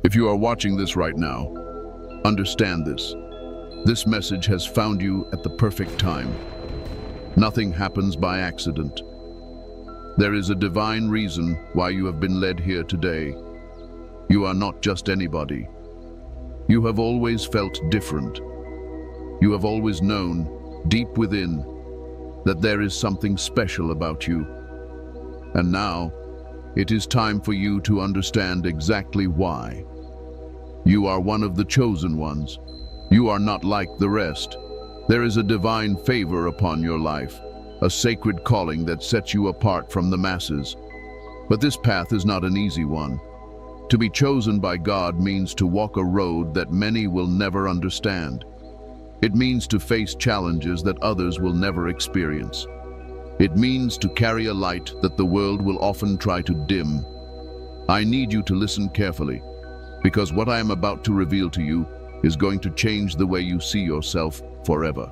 If you are watching this right now, understand this. This message has found you at the perfect time. Nothing happens by accident. There is a divine reason why you have been led here today. You are not just anybody. You have always felt different. You have always known, deep within, that there is something special about you. And now, it is time for you to understand exactly why. You are one of the chosen ones. You are not like the rest. There is a divine favor upon your life, a sacred calling that sets you apart from the masses. But this path is not an easy one. To be chosen by God means to walk a road that many will never understand. It means to face challenges that others will never experience. It means to carry a light that the world will often try to dim. I need you to listen carefully, because what I am about to reveal to you is going to change the way you see yourself forever.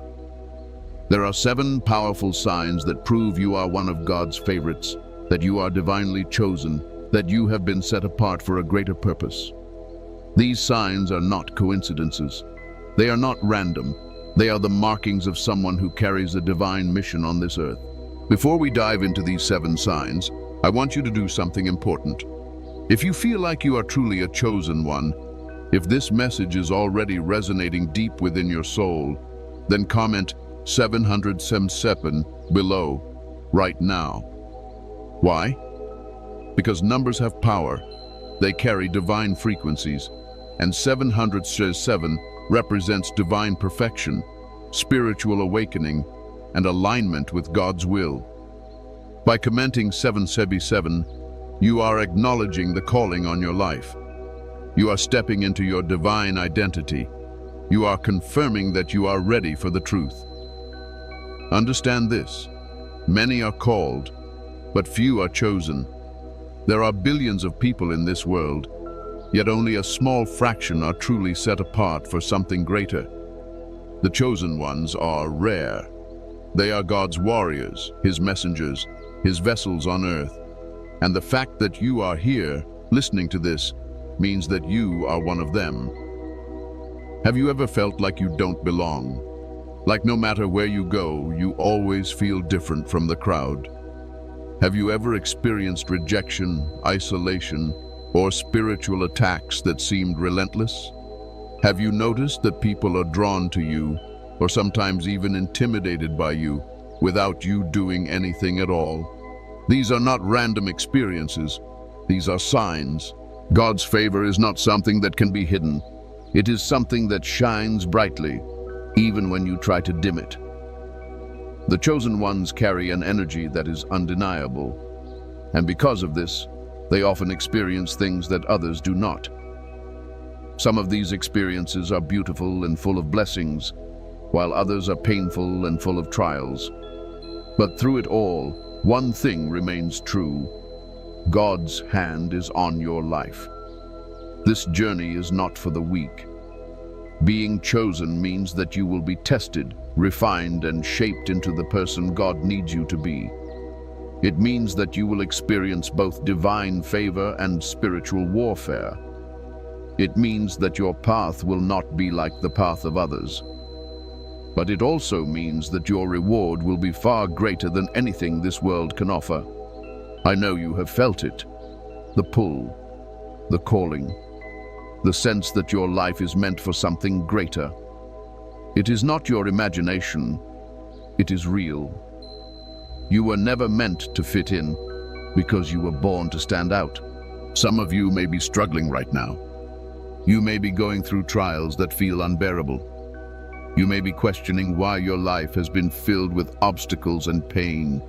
There are 7 powerful signs that prove you are one of God's favorites, that you are divinely chosen, that you have been set apart for a greater purpose. These signs are not coincidences. They are not random. They are the markings of someone who carries a divine mission on this earth. Before we dive into these 7 signs, I want you to do something important. If you feel like you are truly a chosen one, if this message is already resonating deep within your soul, then comment 777 below right now. Why? Because numbers have power. They carry divine frequencies, and 707 represents divine perfection, spiritual awakening, and alignment with God's will. By commenting 777, you are acknowledging the calling on your life. You are stepping into your divine identity. You are confirming that you are ready for the truth. Understand this: many are called, but few are chosen. There are billions of people in this world, yet only a small fraction are truly set apart for something greater. The chosen ones are rare. They are God's warriors, His messengers, His vessels on earth. And the fact that you are here, listening to this, means that you are one of them. Have you ever felt like you don't belong? Like no matter where you go, you always feel different from the crowd? Have you ever experienced rejection, isolation, or spiritual attacks that seemed relentless? Have you noticed that people are drawn to you, or sometimes even intimidated by you, without you doing anything at all? These are not random experiences. These are signs. God's favor is not something that can be hidden. It is something that shines brightly, even when you try to dim it. The chosen ones carry an energy that is undeniable, and because of this, they often experience things that others do not. Some of these experiences are beautiful and full of blessings, while others are painful and full of trials. But through it all, one thing remains true: God's hand is on your life. This journey is not for the weak. Being chosen means that you will be tested, refined, and shaped into the person God needs you to be. It means that you will experience both divine favor and spiritual warfare. It means that your path will not be like the path of others. But it also means that your reward will be far greater than anything this world can offer. I know you have felt it. The pull, the calling, the sense that your life is meant for something greater. It is not your imagination, it is real. You were never meant to fit in because you were born to stand out. Some of you may be struggling right now. You may be going through trials that feel unbearable. You may be questioning why your life has been filled with obstacles and pain.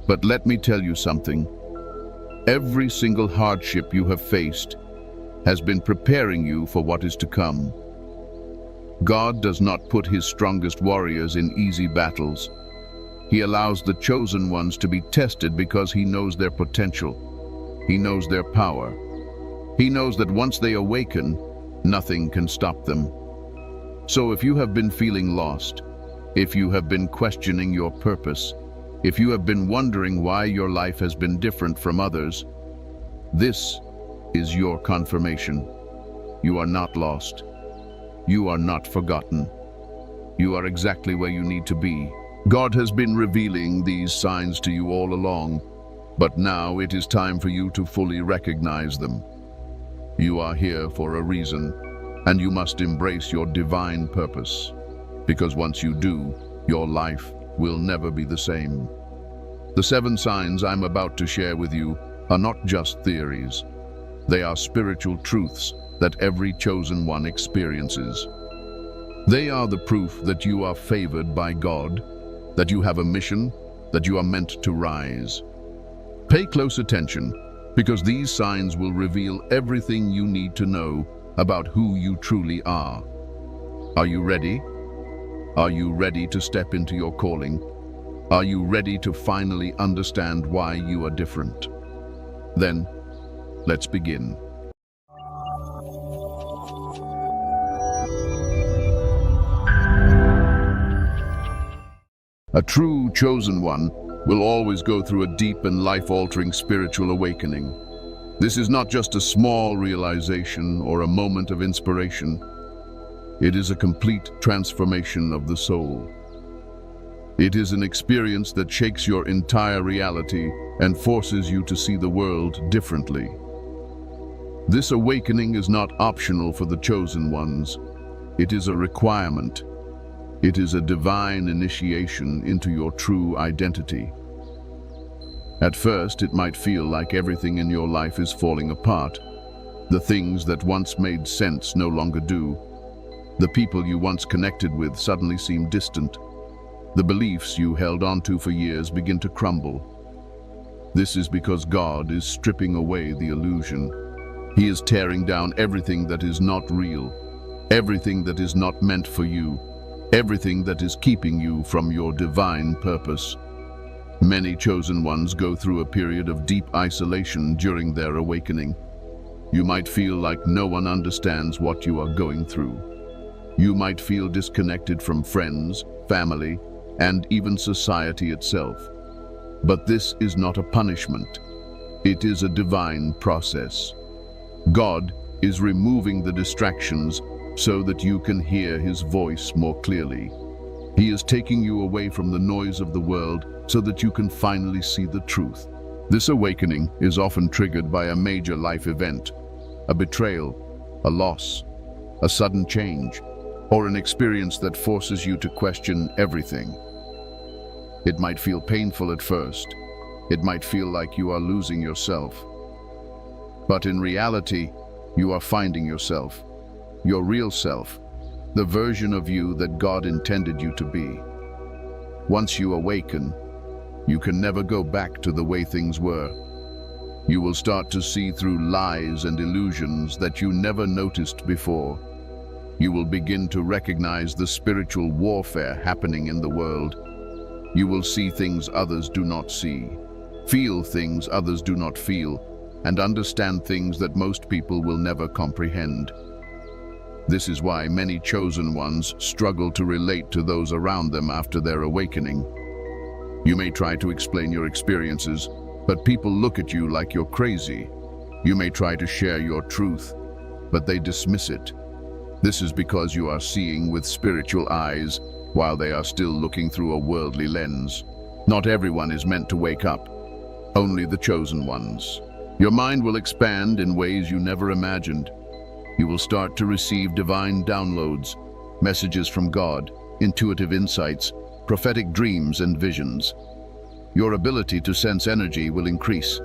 But let me tell you something. Every single hardship you have faced has been preparing you for what is to come. God does not put His strongest warriors in easy battles. He allows the chosen ones to be tested because He knows their potential. He knows their power. He knows that once they awaken, nothing can stop them. So if you have been feeling lost, if you have been questioning your purpose, if you have been wondering why your life has been different from others, this is your confirmation. You are not lost. You are not forgotten. You are exactly where you need to be. God has been revealing these signs to you all along, but now it is time for you to fully recognize them. You are here for a reason, and you must embrace your divine purpose, because once you do, your life will never be the same. The 7 signs I'm about to share with you are not just theories. They are spiritual truths that every chosen one experiences. They are the proof that you are favored by God, that you have a mission, that you are meant to rise. Pay close attention, because these signs will reveal everything you need to know about who you truly are. Are you ready? Are you ready to step into your calling? Are you ready to finally understand why you are different? Then, let's begin. A true chosen one will always go through a deep and life-altering spiritual awakening. This is not just a small realization or a moment of inspiration. It is a complete transformation of the soul. It is an experience that shakes your entire reality and forces you to see the world differently. This awakening is not optional for the chosen ones. It is a requirement. It is a divine initiation into your true identity. At first, it might feel like everything in your life is falling apart. The things that once made sense no longer do. The people you once connected with suddenly seem distant. The beliefs you held onto for years begin to crumble. This is because God is stripping away the illusion. He is tearing down everything that is not real, everything that is not meant for you, everything that is keeping you from your divine purpose. Many chosen ones go through a period of deep isolation during their awakening. You might feel like no one understands what you are going through. You might feel disconnected from friends, family, and even society itself. But this is not a punishment. It is a divine process. God is removing the distractions so that you can hear His voice more clearly. He is taking you away from the noise of the world so that you can finally see the truth. This awakening is often triggered by a major life event, a betrayal, a loss, a sudden change, or an experience that forces you to question everything. It might feel painful at first. It might feel like you are losing yourself. But in reality, you are finding yourself, your real self, the version of you that God intended you to be. Once you awaken, you can never go back to the way things were. You will start to see through lies and illusions that you never noticed before. You will begin to recognize the spiritual warfare happening in the world. You will see things others do not see, feel things others do not feel, and understand things that most people will never comprehend. This is why many chosen ones struggle to relate to those around them after their awakening. You may try to explain your experiences, but people look at you like you're crazy. You may try to share your truth, but they dismiss it. This is because you are seeing with spiritual eyes, while they are still looking through a worldly lens. Not everyone is meant to wake up, only the chosen ones. Your mind will expand in ways you never imagined. You will start to receive divine downloads, messages from God, intuitive insights, prophetic dreams and visions. Your ability to sense energy will increase.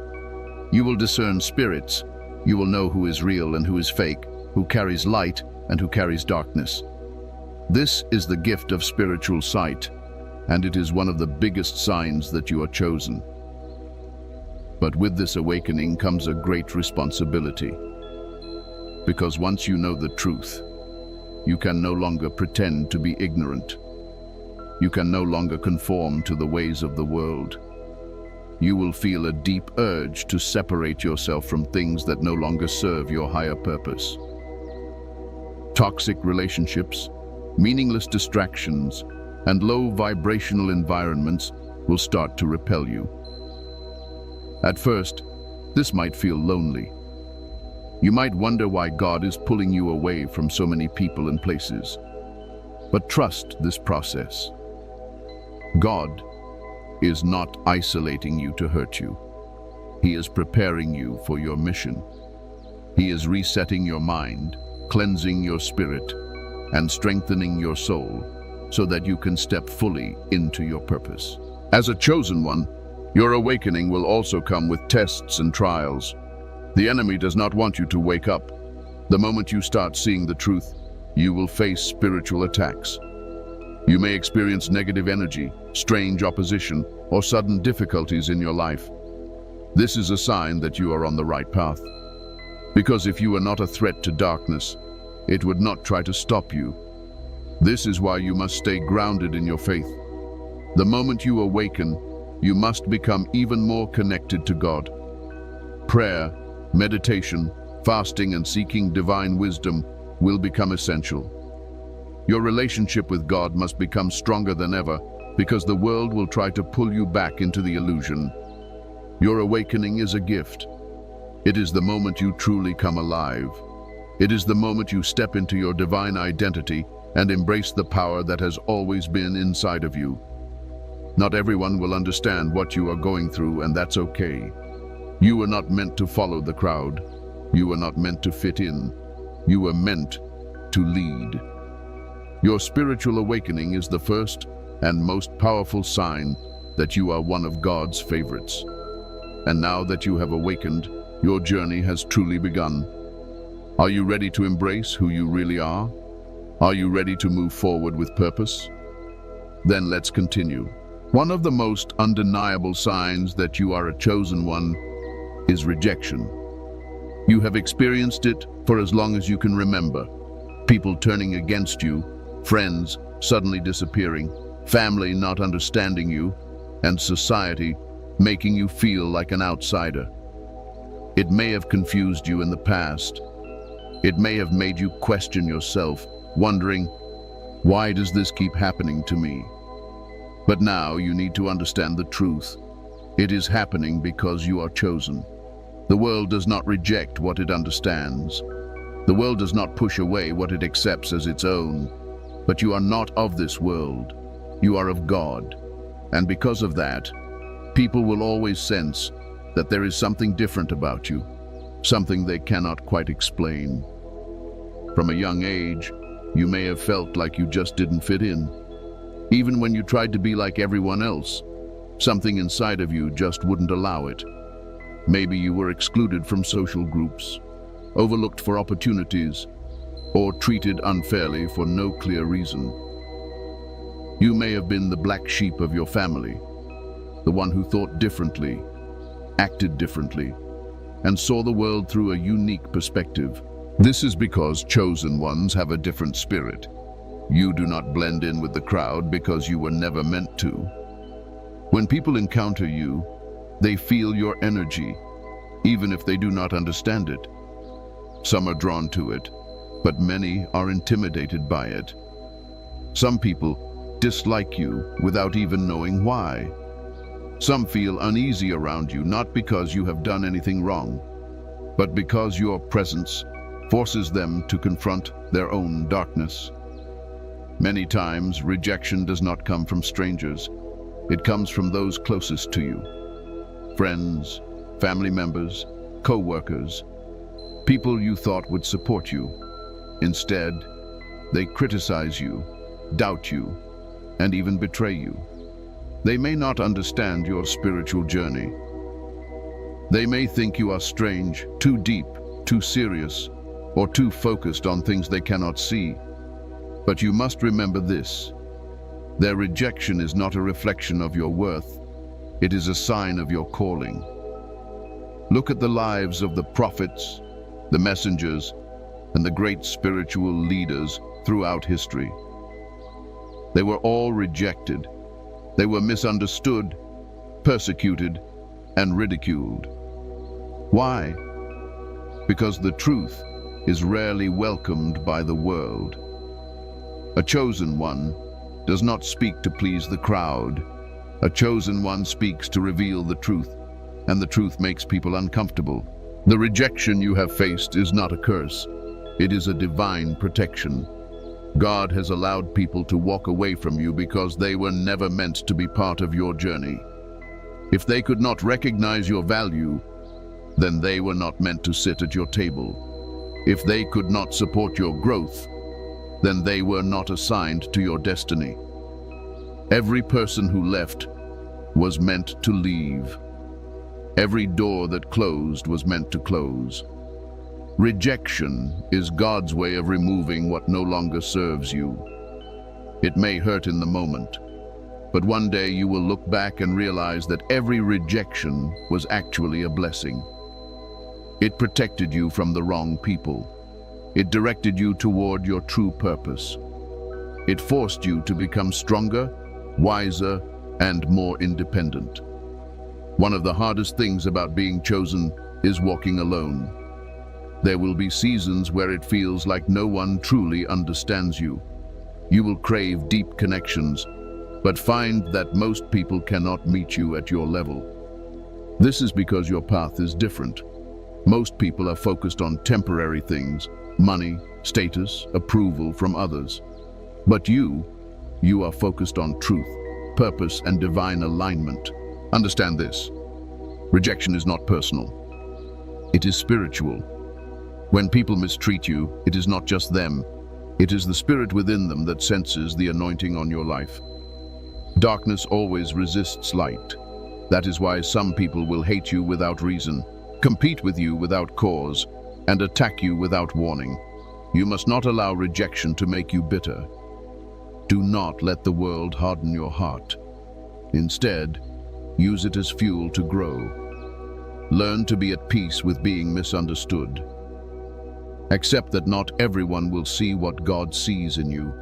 You will discern spirits. You will know who is real and who is fake, who carries light and who carries darkness. This is the gift of spiritual sight, and it is one of the biggest signs that you are chosen. But with this awakening comes a great responsibility. Because once you know the truth, you can no longer pretend to be ignorant. You can no longer conform to the ways of the world. You will feel a deep urge to separate yourself from things that no longer serve your higher purpose. Toxic relationships, meaningless distractions, and low vibrational environments will start to repel you. At first, this might feel lonely. You might wonder why God is pulling you away from so many people and places. But trust this process. God is not isolating you to hurt you. He is preparing you for your mission. He is resetting your mind, cleansing your spirit, and strengthening your soul so that you can step fully into your purpose. As a chosen one, your awakening will also come with tests and trials. The enemy does not want you to wake up. The moment you start seeing the truth, you will face spiritual attacks. You may experience negative energy, strange opposition, or sudden difficulties in your life. This is a sign that you are on the right path. Because if you are not a threat to darkness, it would not try to stop you. This is why you must stay grounded in your faith. The moment you awaken, you must become even more connected to God. Prayer, meditation, fasting, and seeking divine wisdom will become essential. Your relationship with God must become stronger than ever because the world will try to pull you back into the illusion. Your awakening is a gift. It is the moment you truly come alive. It is the moment you step into your divine identity and embrace the power that has always been inside of you. Not everyone will understand what you are going through, and that's okay. You were not meant to follow the crowd. You were not meant to fit in. You were meant to lead. Your spiritual awakening is the first and most powerful sign that you are one of God's favorites. And now that you have awakened, your journey has truly begun. Are you ready to embrace who you really are? Are you ready to move forward with purpose? Then let's continue. One of the most undeniable signs that you are a chosen one is rejection. You have experienced it for as long as you can remember. People turning against you, friends suddenly disappearing, family not understanding you, and society making you feel like an outsider. It may have confused you in the past. It may have made you question yourself, wondering, why does this keep happening to me? But now you need to understand the truth. It is happening because you are chosen. The world does not reject what it understands. The world does not push away what it accepts as its own. But you are not of this world. You are of God. And because of that, people will always sense that there is something different about you, something they cannot quite explain. From a young age, you may have felt like you just didn't fit in. Even when you tried to be like everyone else, something inside of you just wouldn't allow it. Maybe you were excluded from social groups, overlooked for opportunities, or treated unfairly for no clear reason. You may have been the black sheep of your family, the one who thought differently, acted differently, and saw the world through a unique perspective. This is because chosen ones have a different spirit. You do not blend in with the crowd because you were never meant to. When people encounter you, they feel your energy, even if they do not understand it. Some are drawn to it, but many are intimidated by it. Some people dislike you without even knowing why. Some feel uneasy around you, not because you have done anything wrong, but because your presence forces them to confront their own darkness. Many times, rejection does not come from strangers. It comes from those closest to you. Friends, family members, co-workers, people you thought would support you. Instead, they criticize you, doubt you, and even betray you. They may not understand your spiritual journey. They may think you are strange, too deep, too serious, or too focused on things they cannot see. But you must remember this. Their rejection is not a reflection of your worth. It is a sign of your calling. Look at the lives of the prophets, the messengers, and the great spiritual leaders throughout history. They were all rejected. They were misunderstood, persecuted, and ridiculed. Why? Because the truth is rarely welcomed by the world. A chosen one does not speak to please the crowd. A chosen one speaks to reveal the truth, and the truth makes people uncomfortable. The rejection you have faced is not a curse. It is a divine protection. God has allowed people to walk away from you because they were never meant to be part of your journey. If they could not recognize your value, then they were not meant to sit at your table. If they could not support your growth, then they were not assigned to your destiny. Every person who left was meant to leave. Every door that closed was meant to close. Rejection is God's way of removing what no longer serves you. It may hurt in the moment, but one day you will look back and realize that every rejection was actually a blessing. It protected you from the wrong people. It directed you toward your true purpose. It forced you to become stronger, wiser, and more independent. One of the hardest things about being chosen is walking alone. There will be seasons where it feels like no one truly understands you. You will crave deep connections, but find that most people cannot meet you at your level. This is because your path is different. Most people are focused on temporary things, money, status, approval from others. But you are focused on truth, purpose, and divine alignment. Understand this. Rejection is not personal. It is spiritual. When people mistreat you, it is not just them. It is the spirit within them that senses the anointing on your life. Darkness always resists light. That is why some people will hate you without reason, compete with you without cause, and attack you without warning. You must not allow rejection to make you bitter. Do not let the world harden your heart. Instead, use it as fuel to grow. Learn to be at peace with being misunderstood. Accept that not everyone will see what God sees in you.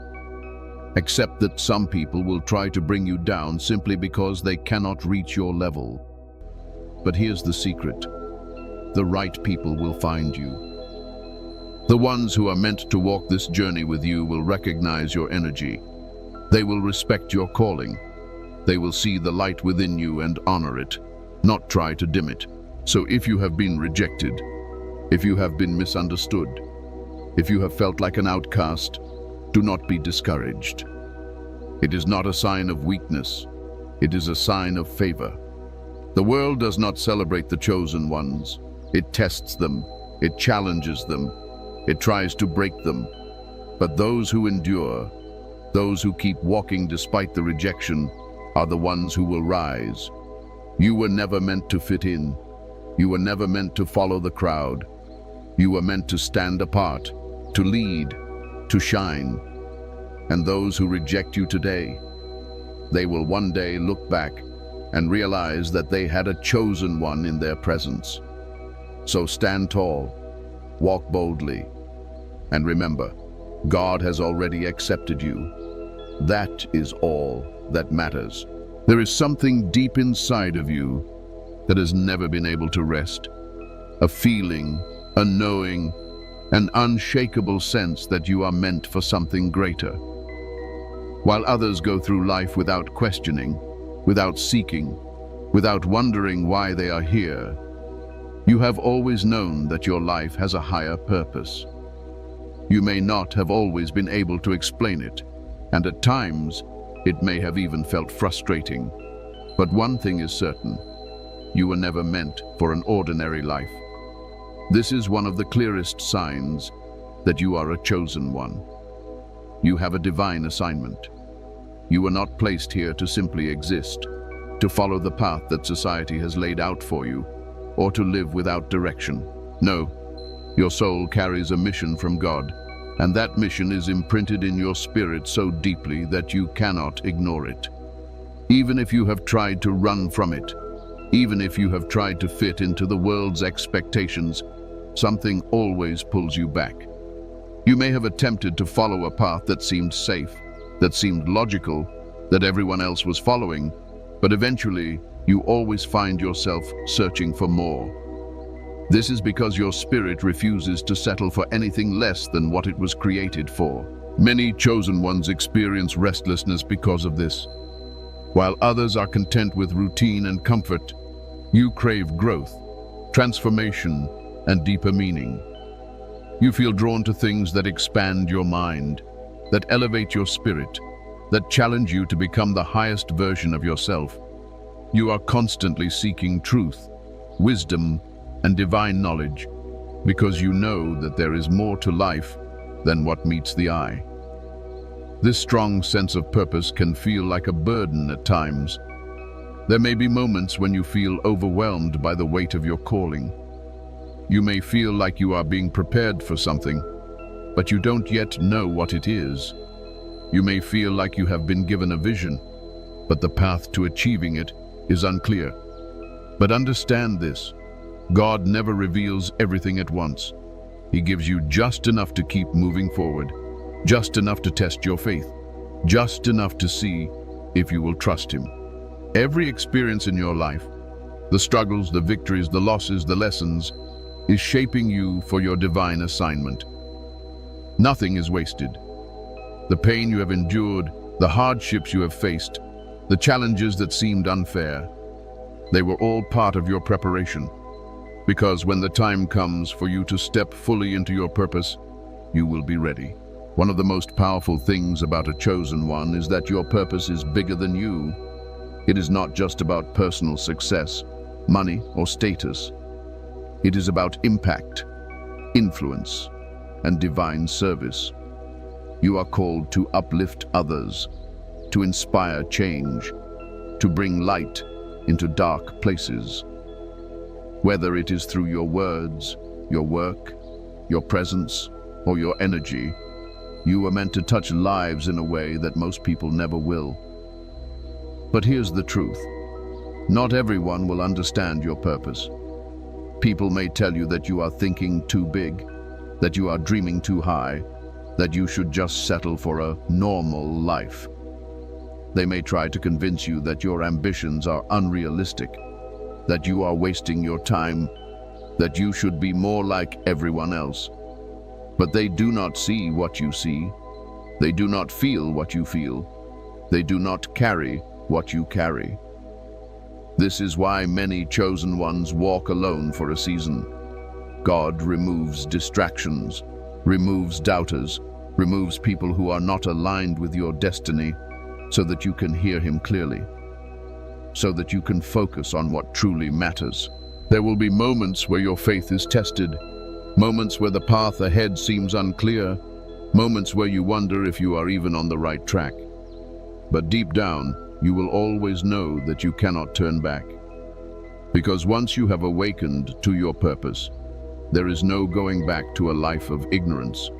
Accept that some people will try to bring you down simply because they cannot reach your level. But here's the secret. The right people will find you. The ones who are meant to walk this journey with you will recognize your energy. They will respect your calling. They will see the light within you and honor it, not try to dim it. So if you have been rejected, if you have been misunderstood, if you have felt like an outcast, do not be discouraged. It is not a sign of weakness. It is a sign of favor. The world does not celebrate the chosen ones. It tests them. It challenges them. It tries to break them. But those who endure, those who keep walking despite the rejection, are the ones who will rise. You were never meant to fit in. You were never meant to follow the crowd. You were meant to stand apart, to lead, to shine. And those who reject you today, they will one day look back and realize that they had a chosen one in their presence. So stand tall, walk boldly, and remember, God has already accepted you. That is all that matters. There is something deep inside of you that has never been able to rest. A feeling, a knowing, an unshakable sense that you are meant for something greater. While others go through life without questioning, without seeking, without wondering why they are here, you have always known that your life has a higher purpose. You may not have always been able to explain it, and at times it may have even felt frustrating. But one thing is certain: you were never meant for an ordinary life. This is one of the clearest signs that you are a chosen one. You have a divine assignment. You were not placed here to simply exist, to follow the path that society has laid out for you, or to live without direction. No, your soul carries a mission from God, and that mission is imprinted in your spirit so deeply that you cannot ignore it. Even if you have tried to run from it, even if you have tried to fit into the world's expectations, something always pulls you back. You may have attempted to follow a path that seemed safe, that seemed logical, that everyone else was following, but eventually you always find yourself searching for more. This is because your spirit refuses to settle for anything less than what it was created for. Many chosen ones experience restlessness because of this. While others are content with routine and comfort, you crave growth, transformation, and deeper meaning. You feel drawn to things that expand your mind, that elevate your spirit, that challenge you to become the highest version of yourself. You are constantly seeking truth, wisdom, and divine knowledge, because you know that there is more to life than what meets the eye. This strong sense of purpose can feel like a burden at times. There may be moments when you feel overwhelmed by the weight of your calling. You may feel like you are being prepared for something, but you don't yet know what it is. You may feel like you have been given a vision, but the path to achieving it is unclear. But understand this: God never reveals everything at once. He gives you just enough to keep moving forward, just enough to test your faith, just enough to see if you will trust Him. Every experience in your life, the struggles, the victories, the losses, the lessons, is shaping you for your divine assignment. Nothing is wasted. The pain you have endured, the hardships you have faced, the challenges that seemed unfair, they were all part of your preparation. Because when the time comes for you to step fully into your purpose, you will be ready. One of the most powerful things about a chosen one is that your purpose is bigger than you. It is not just about personal success, money, or status. It is about impact, influence, and divine service. You are called to uplift others, to inspire change, to bring light into dark places. Whether it is through your words, your work, your presence, or your energy, you are meant to touch lives in a way that most people never will. But here's the truth: not everyone will understand your purpose. People may tell you that you are thinking too big, that you are dreaming too high, that you should just settle for a normal life. They may try to convince you that your ambitions are unrealistic, that you are wasting your time, that you should be more like everyone else. But they do not see what you see. They do not feel what you feel. They do not carry what you carry. This is why many chosen ones walk alone for a season. God removes distractions, removes doubters, removes people who are not aligned with your destiny, so that you can hear Him clearly, so that you can focus on what truly matters. There will be moments where your faith is tested, moments where the path ahead seems unclear, moments where you wonder if you are even on the right track. But deep down, you will always know that you cannot turn back. Because once you have awakened to your purpose, there is no going back to a life of ignorance.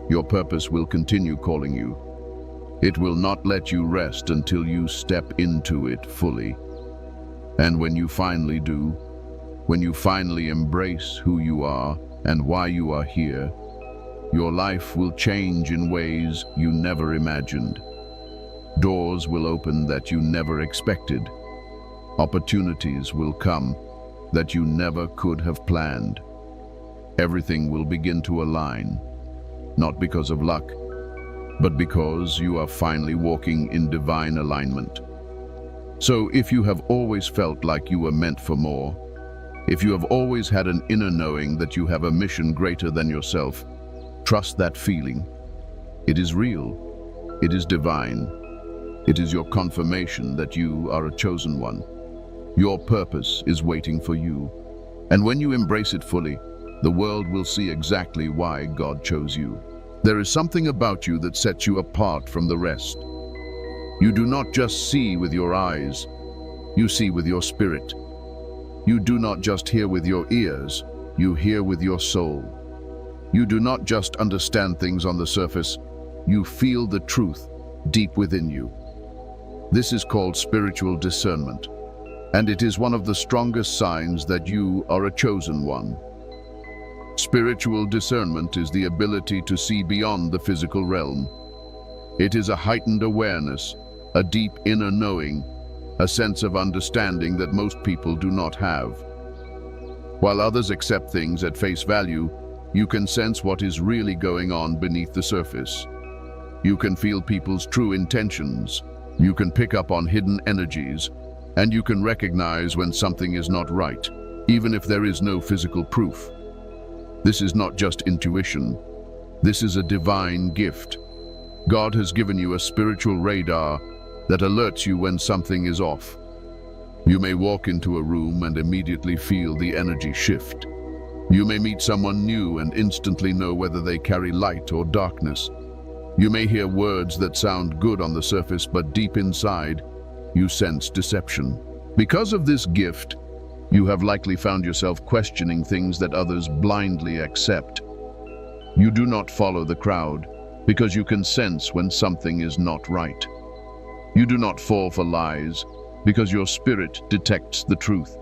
Your purpose will continue calling you. It will not let you rest until you step into it fully. And when you finally do, when you finally embrace who you are and why you are here, your life will change in ways you never imagined. Doors will open that you never expected. Opportunities will come that you never could have planned. Everything will begin to align, not because of luck, but because you are finally walking in divine alignment. So if you have always felt like you were meant for more, if you have always had an inner knowing that you have a mission greater than yourself, trust that feeling. It is real. It is divine. It is your confirmation that you are a chosen one. Your purpose is waiting for you. And when you embrace it fully, the world will see exactly why God chose you. There is something about you that sets you apart from the rest. You do not just see with your eyes, you see with your spirit. You do not just hear with your ears, you hear with your soul. You do not just understand things on the surface, you feel the truth deep within you. This is called spiritual discernment, and it is one of the strongest signs that you are a chosen one. Spiritual discernment is the ability to see beyond the physical realm. It is a heightened awareness, a deep inner knowing, a sense of understanding that most people do not have. While others accept things at face value, you can sense what is really going on beneath the surface. You can feel people's true intentions. You can pick up on hidden energies, and you can recognize when something is not right, even if there is no physical proof. This is not just intuition. This is a divine gift. God has given you a spiritual radar that alerts you when something is off. You may walk into a room and immediately feel the energy shift. You may meet someone new and instantly know whether they carry light or darkness. You may hear words that sound good on the surface, but deep inside, you sense deception. Because of this gift, you have likely found yourself questioning things that others blindly accept. You do not follow the crowd because you can sense when something is not right. You do not fall for lies because your spirit detects the truth.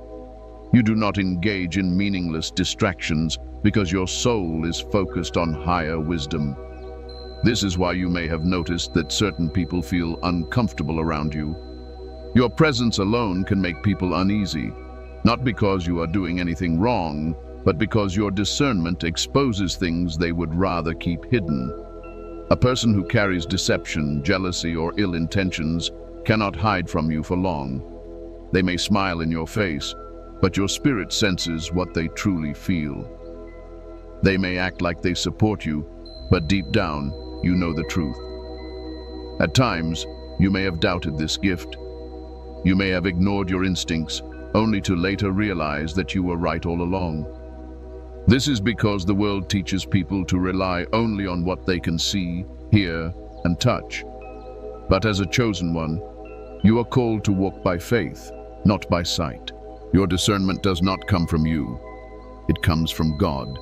You do not engage in meaningless distractions because your soul is focused on higher wisdom. This is why you may have noticed that certain people feel uncomfortable around you. Your presence alone can make people uneasy, not because you are doing anything wrong, but because your discernment exposes things they would rather keep hidden. A person who carries deception, jealousy, or ill intentions cannot hide from you for long. They may smile in your face, but your spirit senses what they truly feel. They may act like they support you, but deep down, you know the truth. At times, you may have doubted this gift. You may have ignored your instincts, only to later realize that you were right all along. This is because the world teaches people to rely only on what they can see, hear, and touch. But as a chosen one, you are called to walk by faith, not by sight. Your discernment does not come from you. It comes from God.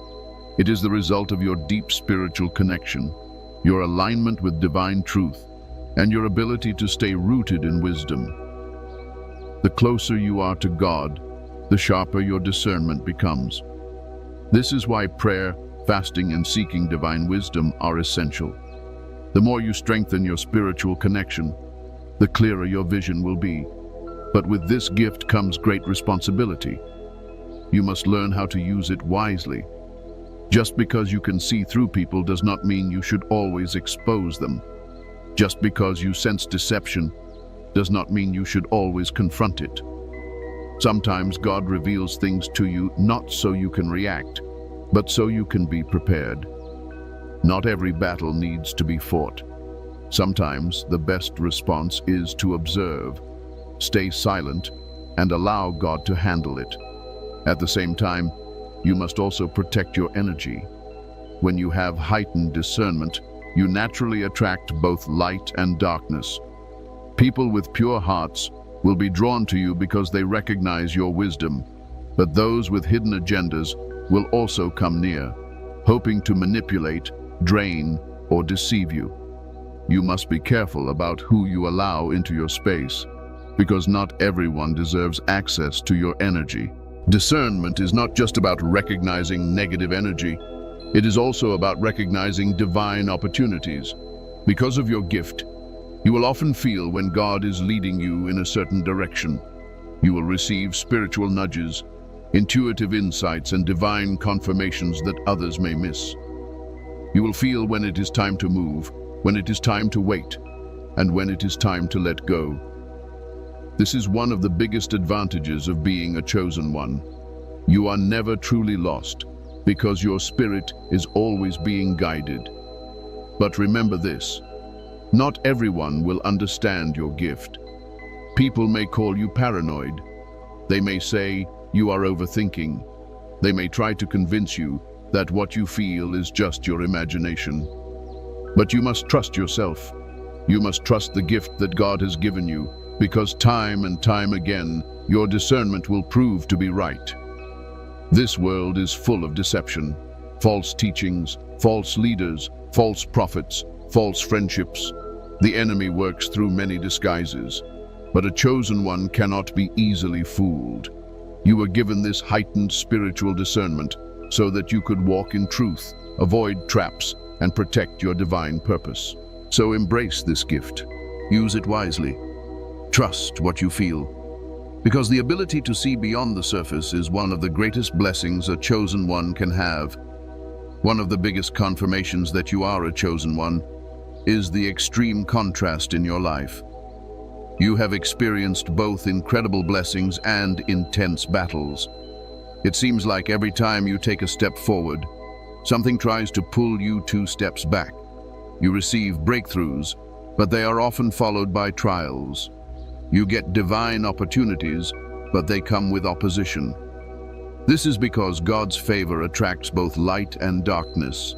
It is the result of your deep spiritual connection, your alignment with divine truth, and your ability to stay rooted in wisdom. The closer you are to God, the sharper your discernment becomes. This is why prayer, fasting, and seeking divine wisdom are essential. The more you strengthen your spiritual connection, the clearer your vision will be. But with this gift comes great responsibility. You must learn how to use it wisely. Just because you can see through people does not mean you should always expose them. Just because you sense deception does not mean you should always confront it. Sometimes God reveals things to you not so you can react, but so you can be prepared. Not every battle needs to be fought. Sometimes the best response is to observe, stay silent, and allow God to handle it. At the same time, you must also protect your energy. When you have heightened discernment, you naturally attract both light and darkness. People with pure hearts will be drawn to you because they recognize your wisdom, but those with hidden agendas will also come near, hoping to manipulate, drain, or deceive you. You must be careful about who you allow into your space, because not everyone deserves access to your energy. Discernment is not just about recognizing negative energy, it is also about recognizing divine opportunities. Because of your gift, you will often feel when God is leading you in a certain direction. You will receive spiritual nudges, intuitive insights, and divine confirmations that others may miss. You will feel when it is time to move, when it is time to wait, and when it is time to let go. This is one of the biggest advantages of being a chosen one. You are never truly lost, because your spirit is always being guided. But remember this: not everyone will understand your gift. People may call you paranoid. They may say you are overthinking. They may try to convince you that what you feel is just your imagination. But you must trust yourself. You must trust the gift that God has given you, because time and time again, your discernment will prove to be right. This world is full of deception, false teachings, false leaders, false prophets, false friendships. The enemy works through many disguises, but a chosen one cannot be easily fooled. You were given this heightened spiritual discernment so that you could walk in truth, avoid traps, and protect your divine purpose. So embrace this gift. Use it wisely. Trust what you feel, because the ability to see beyond the surface is one of the greatest blessings a chosen one can have. One of the biggest confirmations that you are a chosen one is the extreme contrast in your life. You have experienced both incredible blessings and intense battles. It seems like every time you take a step forward, Something tries to pull you 2 steps back. You receive breakthroughs, but they are often followed by trials. You get divine opportunities, but they come with opposition. This is because God's favor attracts both light and darkness.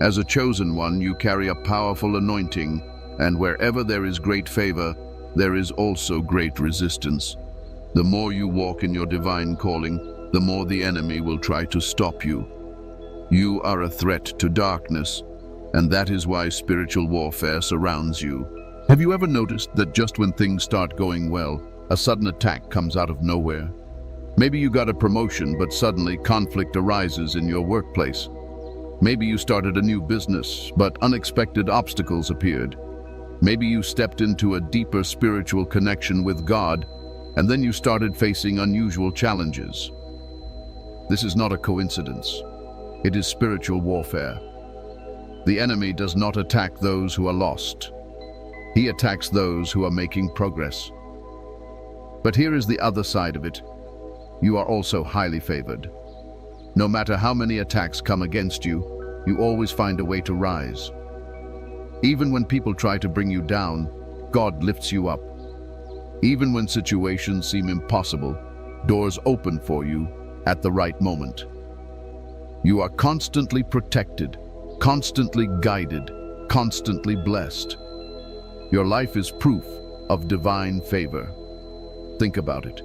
As a chosen one, you carry a powerful anointing, and wherever there is great favor, there is also great resistance. The more you walk in your divine calling, the more the enemy will try to stop you. You are a threat to darkness, and that is why spiritual warfare surrounds you. Have you ever noticed that just when things start going well, a sudden attack comes out of nowhere? Maybe you got a promotion, but suddenly conflict arises in your workplace. Maybe you started a new business, but unexpected obstacles appeared. Maybe you stepped into a deeper spiritual connection with God, and then you started facing unusual challenges. This is not a coincidence. It is spiritual warfare. The enemy does not attack those who are lost. He attacks those who are making progress. But here is the other side of it. You are also highly favored. No matter how many attacks come against you, you always find a way to rise. Even when people try to bring you down, God lifts you up. Even when situations seem impossible, doors open for you at the right moment. You are constantly protected, constantly guided, constantly blessed. Your life is proof of divine favor. Think about it.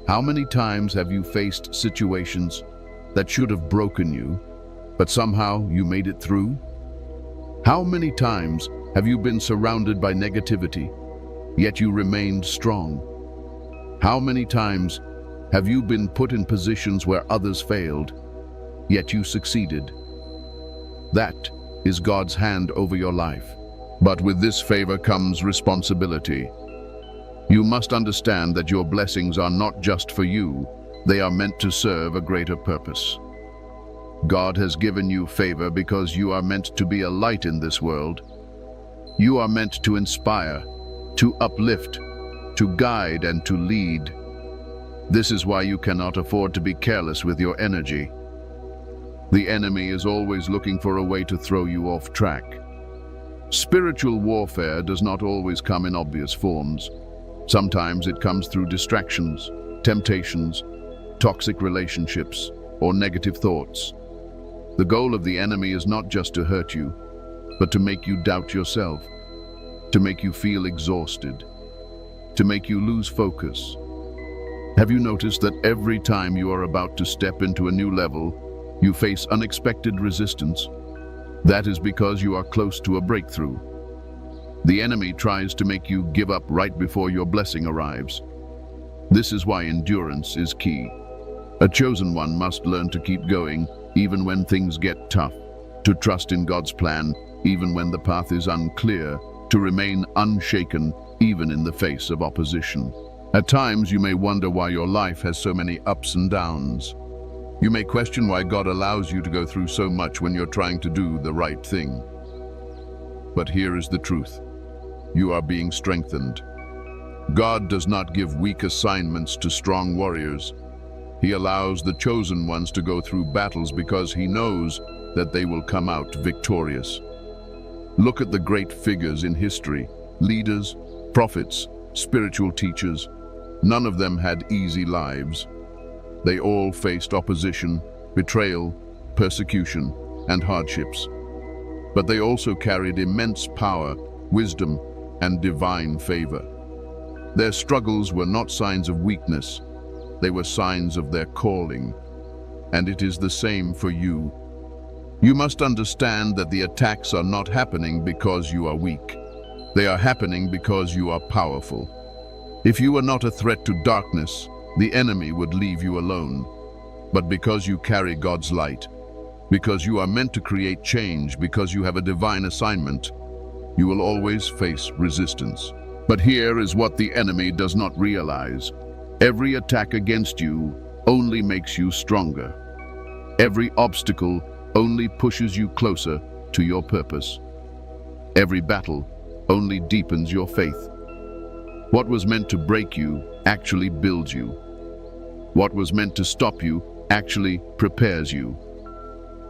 How many times have you faced situations that should have broken you, but somehow you made it through? How many times have you been surrounded by negativity, yet you remained strong? How many times have you been put in positions where others failed, yet you succeeded? That is God's hand over your life. But with this favor comes responsibility. You must understand that your blessings are not just for you, they are meant to serve a greater purpose. God has given you favor because you are meant to be a light in this world. You are meant to inspire, to uplift, to guide, and to lead. This is why you cannot afford to be careless with your energy. The enemy is always looking for a way to throw you off track. Spiritual warfare does not always come in obvious forms. Sometimes it comes through distractions, temptations, toxic relationships, or negative thoughts. The goal of the enemy is not just to hurt you, but to make you doubt yourself, to make you feel exhausted, to make you lose focus. Have you noticed that every time you are about to step into a new level, you face unexpected resistance? That is because you are close to a breakthrough. The enemy tries to make you give up right before your blessing arrives. This is why endurance is key. A chosen one must learn to keep going even when things get tough, to trust in God's plan even when the path is unclear, to remain unshaken even in the face of opposition. At times you may wonder why your life has so many ups and downs. You may question why God allows you to go through so much when you're trying to do the right thing. But here is the truth. You are being strengthened. God does not give weak assignments to strong warriors. He allows the chosen ones to go through battles because He knows that they will come out victorious. Look at the great figures in history, leaders, prophets, spiritual teachers. None of them had easy lives. They all faced opposition, betrayal, persecution, and hardships. But they also carried immense power, wisdom, and divine favor. Their struggles were not signs of weakness, they were signs of their calling. And it is the same for you. You must understand that the attacks are not happening because you are weak. They are happening because you are powerful. If you were not a threat to darkness, the enemy would leave you alone. But because you carry God's light, because you are meant to create change, because you have a divine assignment, you will always face resistance. But here is what the enemy does not realize. Every attack against you only makes you stronger. Every obstacle only pushes you closer to your purpose. Every battle only deepens your faith. What was meant to break you actually builds you. What was meant to stop you actually prepares you.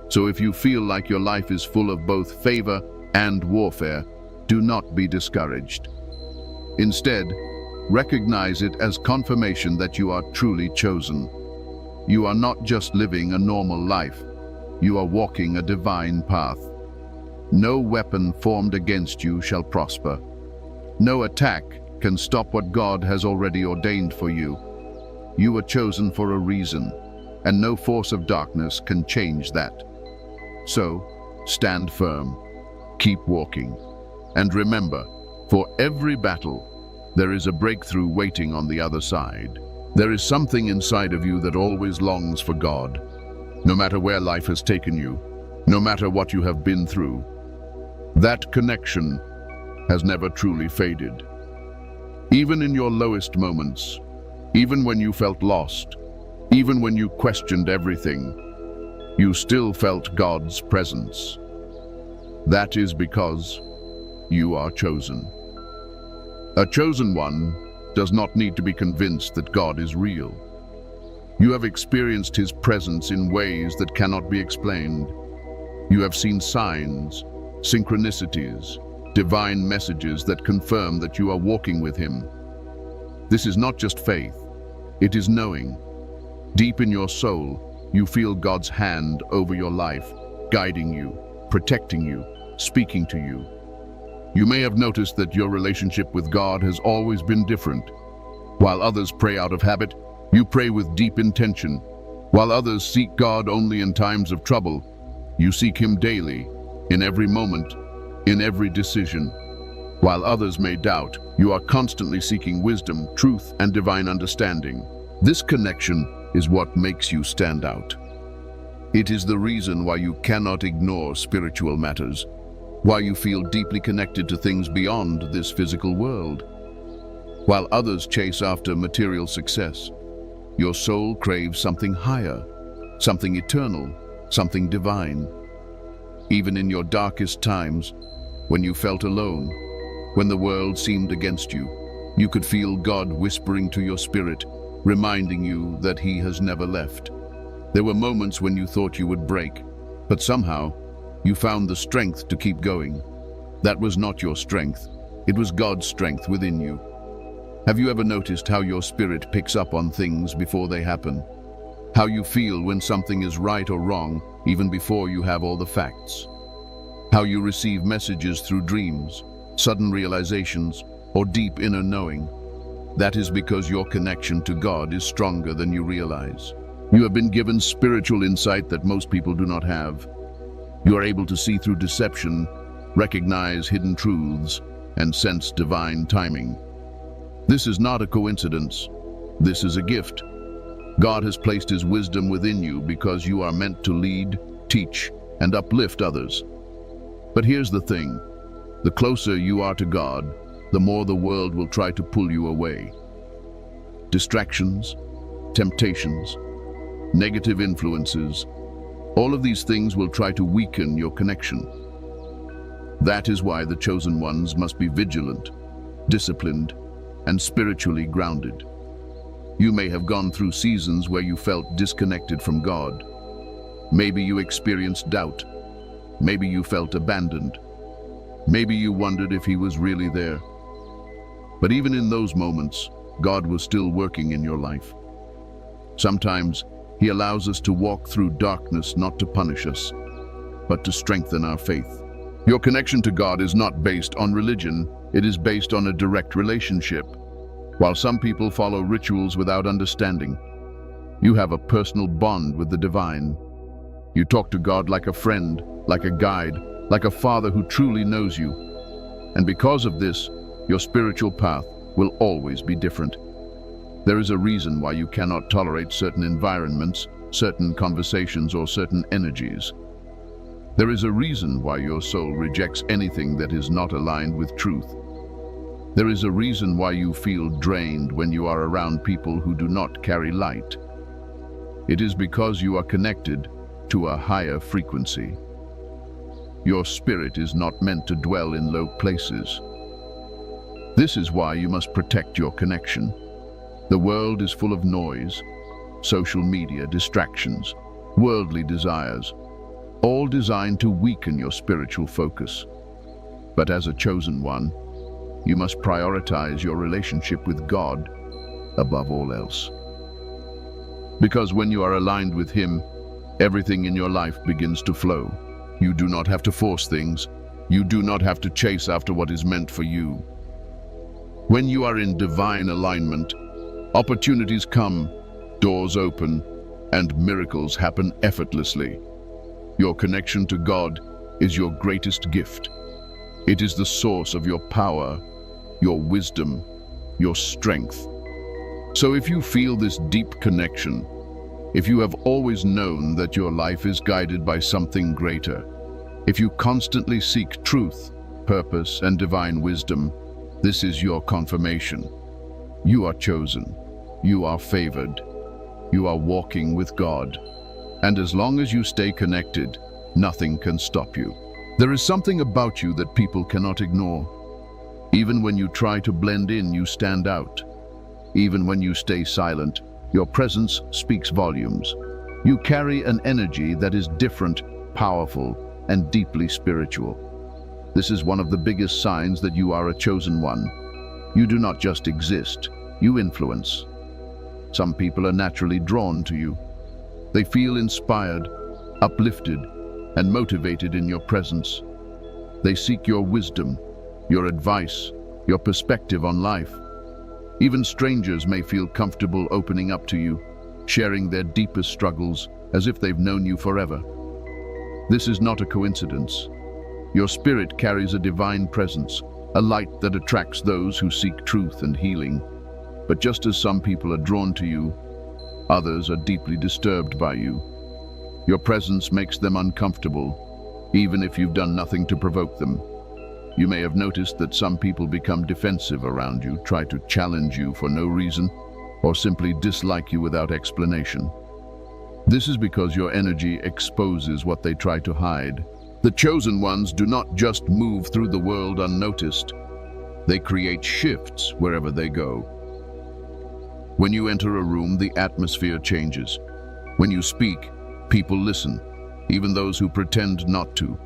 So if you feel like your life is full of both favor and warfare, do not be discouraged. Instead, recognize it as confirmation that you are truly chosen. You are not just living a normal life, you are walking a divine path. No weapon formed against you shall prosper. No attack can stop what God has already ordained for you. You are chosen for a reason, and no force of darkness can change that. So, stand firm, keep walking, and remember, for every battle, there is a breakthrough waiting on the other side. There is something inside of you that always longs for God. No matter where life has taken you, no matter what you have been through, that connection has never truly faded. Even in your lowest moments, even when you felt lost, even when you questioned everything, you still felt God's presence. That is because you are chosen. A chosen one does not need to be convinced that God is real. You have experienced His presence in ways that cannot be explained. You have seen signs, synchronicities, divine messages that confirm that you are walking with Him. This is not just faith, it is knowing. Deep in your soul, you feel God's hand over your life, guiding you, protecting you, speaking to you. You may have noticed that your relationship with God has always been different. While others pray out of habit, you pray with deep intention. While others seek God only in times of trouble, you seek Him daily, in every moment, in every decision. While others may doubt, you are constantly seeking wisdom, truth, and divine understanding. This connection is what makes you stand out. It is the reason why you cannot ignore spiritual matters, why you feel deeply connected to things beyond this physical world. While others chase after material success, your soul craves something higher, something eternal, something divine. Even in your darkest times, when you felt alone, when the world seemed against you, you could feel God whispering to your spirit, reminding you that He has never left. There were moments when you thought you would break, but somehow you found the strength to keep going. That was not your strength, it was God's strength within you. Have you ever noticed how your spirit picks up on things before they happen? How you feel when something is right or wrong, even before you have all the facts? How you receive messages through dreams, sudden realizations, or deep inner knowing? That is because your connection to God is stronger than you realize. You have been given spiritual insight that most people do not have. You are able to see through deception, recognize hidden truths, and sense divine timing. This is not a coincidence. This is a gift. God has placed His wisdom within you because you are meant to lead, teach, and uplift others. But here's the thing. The closer you are to God, the more the world will try to pull you away. Distractions, temptations, negative influences, all of these things will try to weaken your connection. That is why the chosen ones must be vigilant, disciplined, and spiritually grounded. You may have gone through seasons where you felt disconnected from God. Maybe you experienced doubt. Maybe you felt abandoned. Maybe you wondered if He was really there. But even in those moments, God was still working in your life. Sometimes He allows us to walk through darkness not to punish us, but to strengthen our faith. Your connection to God is not based on religion, it is based on a direct relationship. While some people follow rituals without understanding, you have a personal bond with the divine. You talk to God like a friend, like a guide, like a father who truly knows you. And because of this, your spiritual path will always be different. There is a reason why you cannot tolerate certain environments, certain conversations, or certain energies. There is a reason why your soul rejects anything that is not aligned with truth. There is a reason why you feel drained when you are around people who do not carry light. It is because you are connected to a higher frequency. Your spirit is not meant to dwell in low places. This is why you must protect your connection. The world is full of noise, social media, distractions, worldly desires. all designed to weaken your spiritual focus. But as a chosen one, you must prioritize your relationship with God above all else. Because when you are aligned with Him, everything in your life begins to flow. You do not have to force things. You do not have to chase after what is meant for you. When you are in divine alignment, opportunities come, doors open, and miracles happen effortlessly. Your connection to God is your greatest gift. It is the source of your power, your wisdom, your strength. So if you feel this deep connection, if you have always known that your life is guided by something greater, if you constantly seek truth, purpose, and divine wisdom, this is your confirmation. You are chosen. You are favored. You are walking with God. And as long as you stay connected, nothing can stop you. There is something about you that people cannot ignore. Even when you try to blend in, you stand out. Even when you stay silent, your presence speaks volumes. You carry an energy that is different, powerful, and deeply spiritual. This is one of the biggest signs that you are a chosen one. You do not just exist, you influence. Some people are naturally drawn to you. They feel inspired, uplifted, and motivated in your presence. They seek your wisdom, your advice, your perspective on life. Even strangers may feel comfortable opening up to you, sharing their deepest struggles as if they've known you forever. This is not a coincidence. Your spirit carries a divine presence, a light that attracts those who seek truth and healing. But just as some people are drawn to you, others are deeply disturbed by you. Your presence makes them uncomfortable, even if you've done nothing to provoke them. You may have noticed that some people become defensive around you, try to challenge you for no reason, or simply dislike you without explanation. This is because your energy exposes what they try to hide. The chosen ones do not just move through the world unnoticed. They create shifts wherever they go. When you enter a room, the atmosphere changes. When you speak, people listen, even those who pretend not to.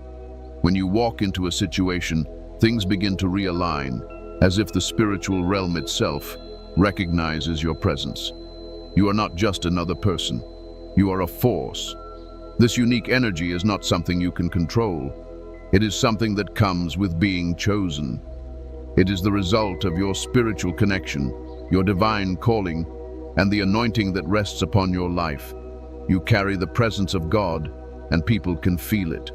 When you walk into a situation, things begin to realign, as if the spiritual realm itself recognizes your presence. You are not just another person. You are a force. This unique energy is not something you can control. It is something that comes with being chosen. It is the result of your spiritual connection, your divine calling, and the anointing that rests upon your life. You carry the presence of God, and people can feel it.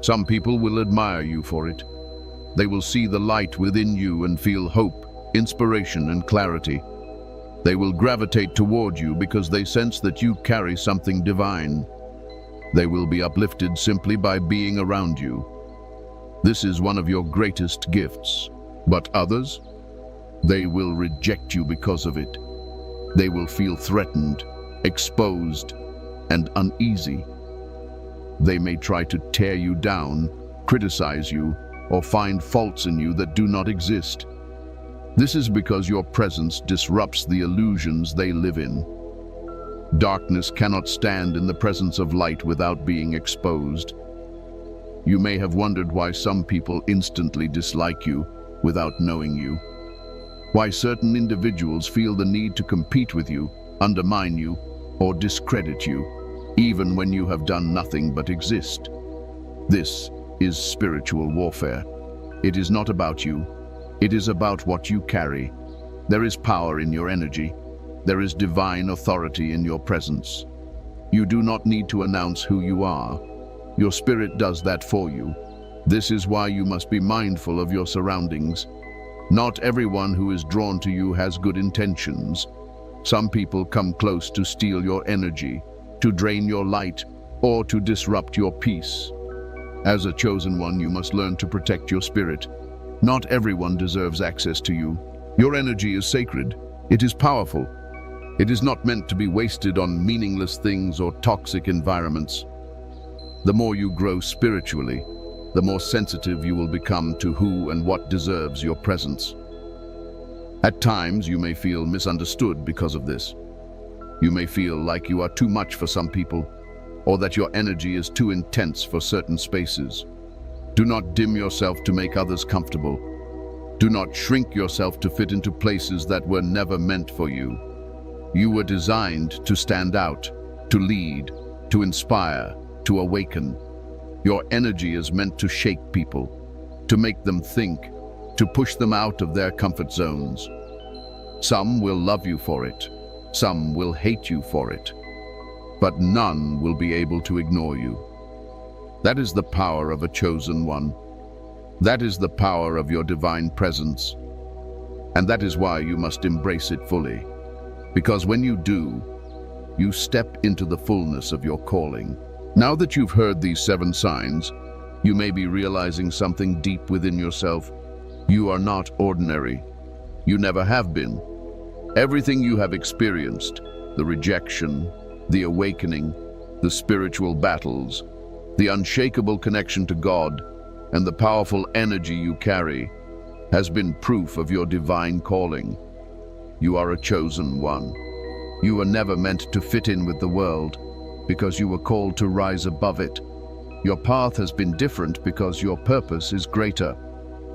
Some people will admire you for it. They will see the light within you and feel hope, inspiration, and clarity. They will gravitate toward you because they sense that you carry something divine. They will be uplifted simply by being around you. This is one of your greatest gifts. But others? They will reject you because of it. They will feel threatened, exposed, and uneasy. They may try to tear you down, criticize you, or find faults in you that do not exist. This is because your presence disrupts the illusions they live in. Darkness cannot stand in the presence of light without being exposed. You may have wondered why some people instantly dislike you without knowing you. Why certain individuals feel the need to compete with you, undermine you, or discredit you, even when you have done nothing but exist. This is spiritual warfare. It is not about you. It is about what you carry. There is power in your energy. There is divine authority in your presence. You do not need to announce who you are. Your spirit does that for you. This is why you must be mindful of your surroundings. Not everyone who is drawn to you has good intentions. Some people come close to steal your energy, to drain your light, or to disrupt your peace. As a chosen one, you must learn to protect your spirit. Not everyone deserves access to you. Your energy is sacred. It is powerful. It is not meant to be wasted on meaningless things or toxic environments. The more you grow spiritually, the more sensitive you will become to who and what deserves your presence. At times, you may feel misunderstood because of this. You may feel like you are too much for some people, or that your energy is too intense for certain spaces. Do not dim yourself to make others comfortable. Do not shrink yourself to fit into places that were never meant for you. You were designed to stand out, to lead, to inspire, to awaken. Your energy is meant to shake people, to make them think, to push them out of their comfort zones. Some will love you for it, some will hate you for it, but none will be able to ignore you. That is the power of a chosen one. That is the power of your divine presence. And that is why you must embrace it fully. Because when you do, you step into the fullness of your calling. Now that you've heard these 7 signs, you may be realizing something deep within yourself. You are not ordinary. You never have been. Everything you have experienced, the rejection, the awakening, the spiritual battles, the unshakable connection to God, and the powerful energy you carry, has been proof of your divine calling. You are a chosen one. You were never meant to fit in with the world, because you were called to rise above it. Your path has been different because your purpose is greater.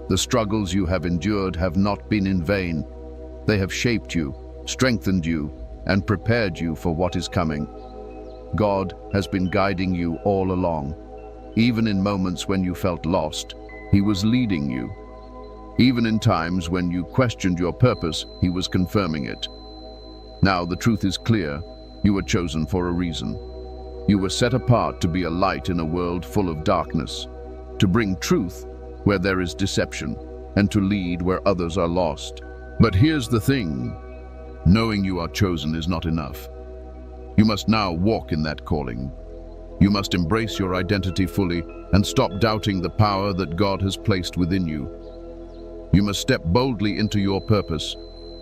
The struggles you have endured have not been in vain. They have shaped you, strengthened you, and prepared you for what is coming. God has been guiding you all along. Even in moments when you felt lost, He was leading you. Even in times when you questioned your purpose, He was confirming it. Now the truth is clear. You were chosen for a reason. You were set apart to be a light in a world full of darkness, to bring truth where there is deception, and to lead where others are lost. But here's the thing. Knowing you are chosen is not enough. You must now walk in that calling. You must embrace your identity fully and stop doubting the power that God has placed within you. You must step boldly into your purpose,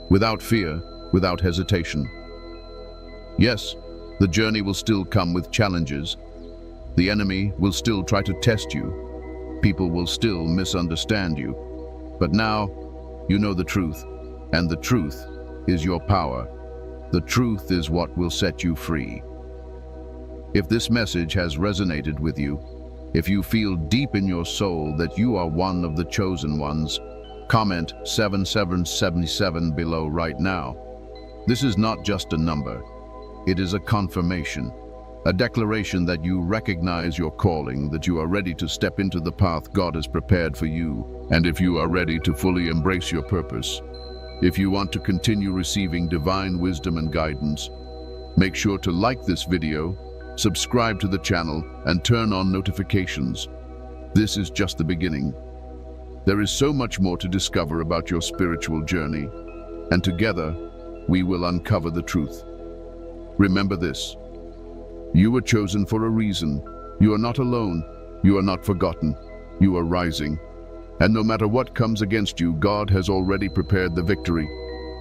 without fear, without hesitation. Yes, the journey will still come with challenges. The enemy will still try to test you. People will still misunderstand you. But now, you know the truth, and the truth is your power. The truth is what will set you free. If this message has resonated with you, if you feel deep in your soul that you are one of the chosen ones, comment 7777 below right now. This is not just a number. It is a confirmation, a declaration that you recognize your calling, that you are ready to step into the path God has prepared for you, and if you are ready to fully embrace your purpose. If you want to continue receiving divine wisdom and guidance, make sure to like this video, subscribe to the channel, and turn on notifications. This is just the beginning. There is so much more to discover about your spiritual journey, and together we will uncover the truth. Remember this. You were chosen for a reason. You are not alone. You are not forgotten. You are rising. And no matter what comes against you, God has already prepared the victory.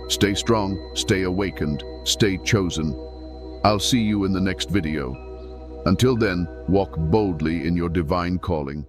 Stay strong, stay awakened, stay chosen. I'll see you in the next video. Until then, walk boldly in your divine calling.